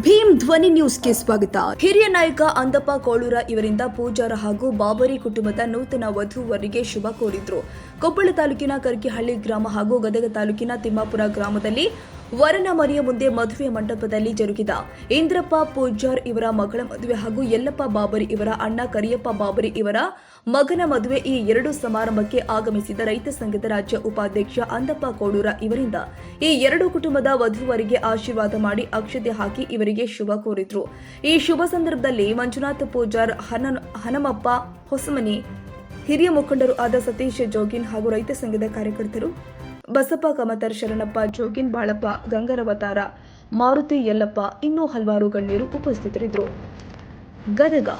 ಭೀಮ್ ಧ್ವನಿ ನ್ಯೂಸ್ಗೆ ಸ್ವಾಗತ. ಹಿರಿಯ ನಾಯಕ ಅಂದಪ್ಪ ಕೋಳೂರ ಇವರಿಂದ ಪೂಜಾರ ಹಾಗೂ ಬಾಬರಿ ಕುಟುಂಬದ ನೂತನ ವಧುವರಿಗೆ ಶುಭ ಕೋರಿದ್ರು. ಕೊಪ್ಪಳ ತಾಲೂಕಿನ ಕರ್ಕಿಹಳ್ಳಿ ಗ್ರಾಮ ಹಾಗೂ ಗದಗ ತಾಲೂಕಿನ ತಿಮ್ಮಾಪುರ ಗ್ರಾಮದಲ್ಲಿ ವರನ ಮನೆಯ ಮುಂದೆ ಮದುವೆ ಮಂಟಪದಲ್ಲಿ ಜರುಗಿದ ಇಂದ್ರಪ್ಪ ಪೂಜಾರ್ ಇವರ ಮಗಳ ಮದುವೆ ಹಾಗೂ ಯಲ್ಲಪ್ಪ ಬಾಬರಿ ಇವರ ಅಣ್ಣ ಕರಿಯಪ್ಪ ಬಾಬರಿ ಇವರ ಮಗನ ಮದುವೆ ಈ ಎರಡು ಸಮಾರಂಭಕ್ಕೆ ಆಗಮಿಸಿದ ರೈತ ಸಂಘದ ರಾಜ್ಯ ಉಪಾಧ್ಯಕ್ಷ ಅಂದಪ್ಪ ಕೋಳೂರ ಇವರಿಂದ ಈ ಎರಡು ಕುಟುಂಬದ ವಧುವರಿಗೆ ಆಶೀರ್ವಾದ ಮಾಡಿ ಅಕ್ಷತೆ ಹಾಕಿ ಇವರಿಗೆ ಶುಭ ಕೋರಿದ್ರು. ಈ ಶುಭ ಸಂದರ್ಭದಲ್ಲಿ ಮಂಜುನಾಥ್ ಪೂಜಾರ್, ಹನಮಪ್ಪ ಹೊಸಮನಿ, ಹಿರಿಯ ಮುಖಂಡರು ಆದ ಸತೀಶ್ ಜೋಗಿನ್ ಹಾಗೂ ರೈತ ಸಂಘದ ಕಾರ್ಯಕರ್ತರು ಬಸಪ್ಪ ಕಮತರ್, ಶರಣಪ್ಪ ಜೋಗಿನ್, ಬಾಳಪ್ಪ, ಗಂಗರವತಾರ, ಮಾರುತಿ, ಯಲ್ಲಪ್ಪ ಇನ್ನೂ ಹಲವಾರು ಗಣ್ಯರು ಉಪಸ್ಥಿತರಿದ್ದರು. ಗದಗ